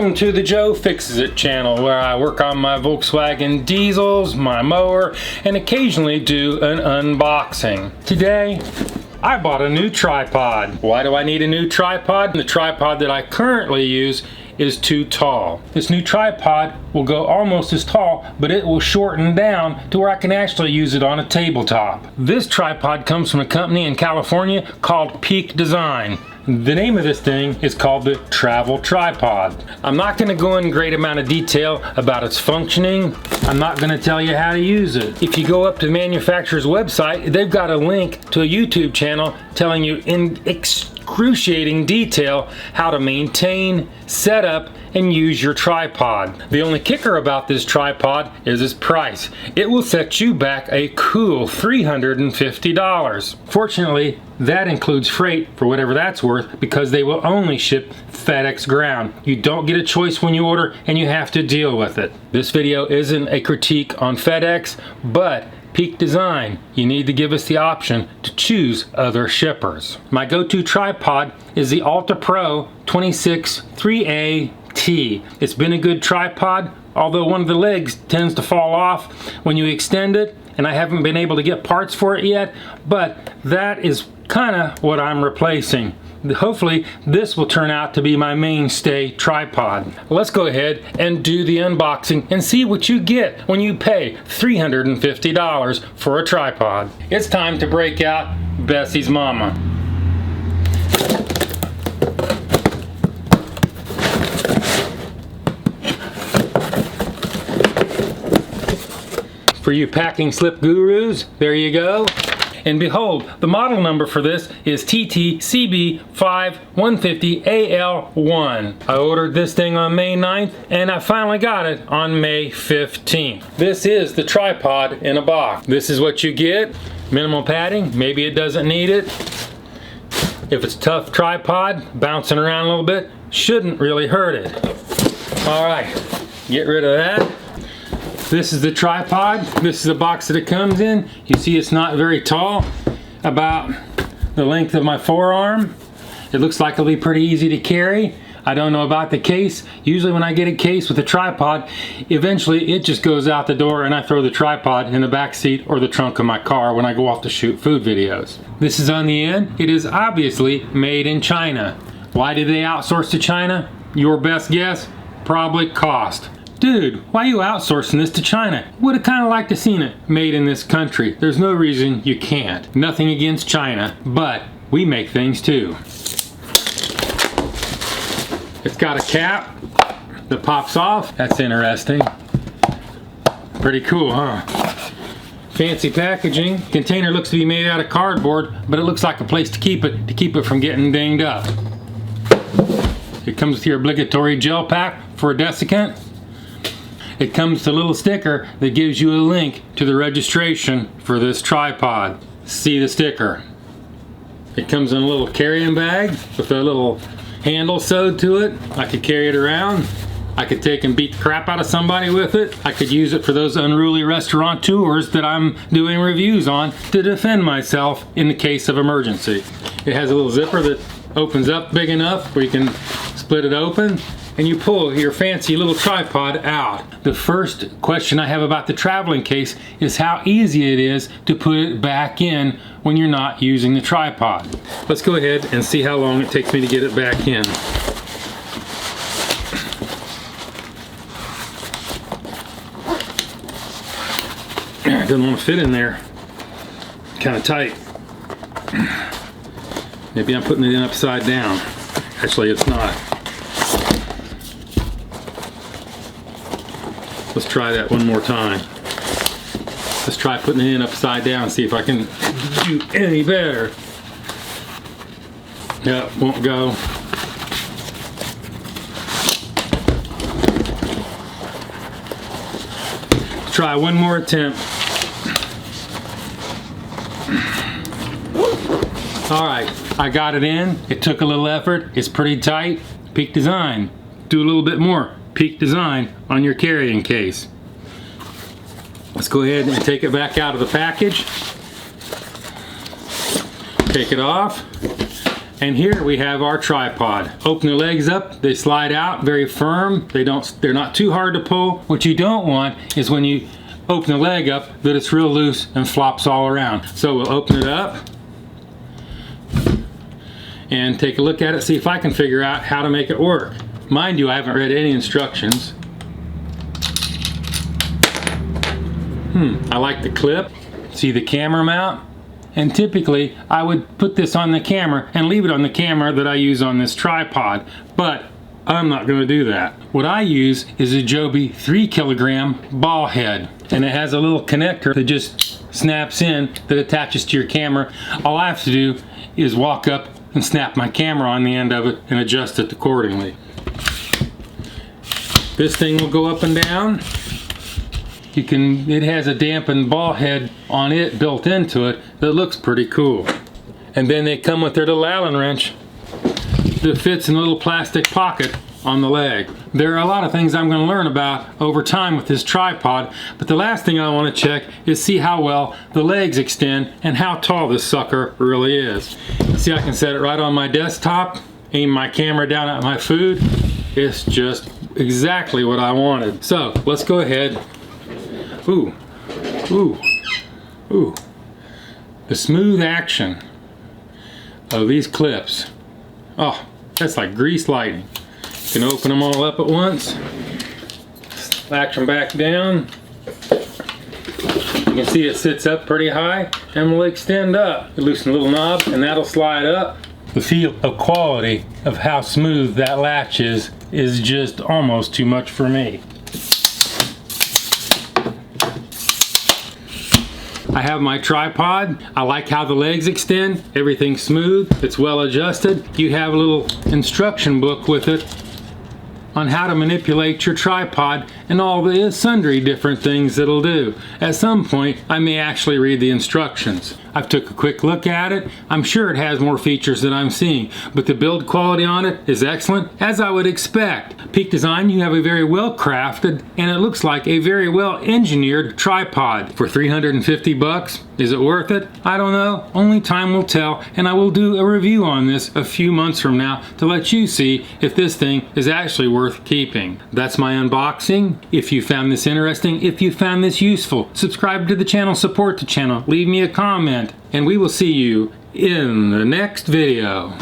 Welcome to the Joe Fixes It channel, where I work on my Volkswagen diesels, my mower, and occasionally do an unboxing. Today, I bought a new tripod. Why do I need a new tripod? The tripod that I currently use is too tall. This new tripod will go almost as tall, but it will shorten down to where I can actually use it on a tabletop. This tripod comes from a company in California called Peak Design. The name of this thing is called the Travel Tripod. I'm not going to go in great amount of detail about its functioning. I'm not going to tell you how to use it. If you go up to the manufacturer's website, they've got a link to a YouTube channel telling you in excruciating detail how to maintain, set up, and use your tripod. The only kicker about this tripod is its price. It will set you back a cool $350. Fortunately, that includes freight for whatever that's worth, because they will only ship FedEx ground. You don't get a choice when you order, and you have to deal with it. This video isn't a critique on FedEx, but Peak Design, you need to give us the option to choose other shippers. My go-to tripod is the Alta Pro 26-3A T. It's been a good tripod, although one of the legs tends to fall off when you extend it, and I haven't been able to get parts for it yet, but that is kind of what I'm replacing. Hopefully this will turn out to be my mainstay tripod. Let's go ahead and do the unboxing and see what you get when you pay $350 for a tripod. It's time to break out Bessie's mama. For you packing slip gurus, there you go. And behold, the model number for this is TTCB5150AL1. I ordered this thing on May 9th, and I finally got it on May 15th. This is the tripod in a box. This is what you get. Minimal padding, maybe it doesn't need it. If it's a tough tripod, bouncing around a little bit, shouldn't really hurt it. All right, get rid of that. This is the tripod. This is the box that it comes in. You see it's not very tall, about the length of my forearm. It looks like it'll be pretty easy to carry. I don't know about the case. Usually when I get a case with a tripod, eventually it just goes out the door and I throw the tripod in the back seat or the trunk of my car when I go off to shoot food videos. This is on the end. It is obviously made in China. Why did they outsource to China? Your best guess? Probably cost. Dude, why are you outsourcing this to China? Would have kind of liked to seen it made in this country. There's no reason you can't. Nothing against China, but we make things too. It's got a cap that pops off. That's interesting. Pretty cool, huh? Fancy packaging. Container looks to be made out of cardboard, but it looks like a place to keep it from getting dinged up. It comes with your obligatory gel pack for a desiccant. It comes with a little sticker that gives you a link to the registration for this tripod. See the sticker. It comes in a little carrying bag with a little handle sewed to it. I could carry it around. I could take and beat the crap out of somebody with it. I could use it for those unruly restaurateurs that I'm doing reviews on to defend myself in the case of emergency. It has a little zipper that opens up big enough where you can split it open, and you pull your fancy little tripod out. The first question I have about the traveling case is how easy it is to put it back in when you're not using the tripod. Let's go ahead and see how long it takes me to get it back in. It doesn't want to fit in there. Kind of tight. Maybe I'm putting it in upside down. Actually, it's not. Let's try that one more time. Let's try putting it in upside down and see if I can do any better. Yep, won't go. Let's try one more attempt. Alright, I got it in. It took a little effort. It's pretty tight. Peak Design. Do a little bit more. Peak Design on your carrying case. Let's go ahead and take it back out of the package. Take it off. And here we have our tripod. Open the legs up, they slide out very firm. They're not too hard to pull. What you don't want is when you open the leg up that it's real loose and flops all around. So we'll open it up and take a look at it, see if I can figure out how to make it work. Mind you, I haven't read any instructions. I like the clip. See the camera mount? And typically I would put this on the camera and leave it on the camera that I use on this tripod, but I'm not going to do that. What I use is a Joby 3 kilogram ball head, and it has a little connector that just snaps in that attaches to your camera. All I have to do is walk up and snap my camera on the end of it and adjust it accordingly. This thing will go up and down. It has a dampened ball head on it built into it that looks pretty cool. And then they come with their little Allen wrench that fits in a little plastic pocket on the leg. There are a lot of things I'm going to learn about over time with this tripod, but the last thing I want to check is see how well the legs extend and how tall this sucker really is. See, I can set it right on my desktop, aim my camera down at my food. It's just exactly what I wanted. So let's go ahead. Ooh, ooh, ooh. The smooth action of these clips. Oh, that's like grease lightning. You can open them all up at once, latch them back down. You can see it sits up pretty high and will extend up. You loosen the little knob and that'll slide up. The feel of quality of how smooth that latch is just almost too much for me. I have my tripod. I like how the legs extend. Everything's smooth. It's well adjusted. You have a little instruction book with it on how to manipulate your tripod and all the sundry different things it'll do. At some point, I may actually read the instructions. I've took a quick look at it. I'm sure it has more features than I'm seeing, but the build quality on it is excellent, as I would expect. Peak Design, you have a very well crafted, and it looks like a very well engineered tripod. For 350 bucks, is it worth it? I don't know. Only time will tell, and I will do a review on this a few months from now to let you see if this thing is actually worth keeping. That's my unboxing. If you found this interesting, if you found this useful, subscribe to the channel, support the channel, leave me a comment, and we will see you in the next video.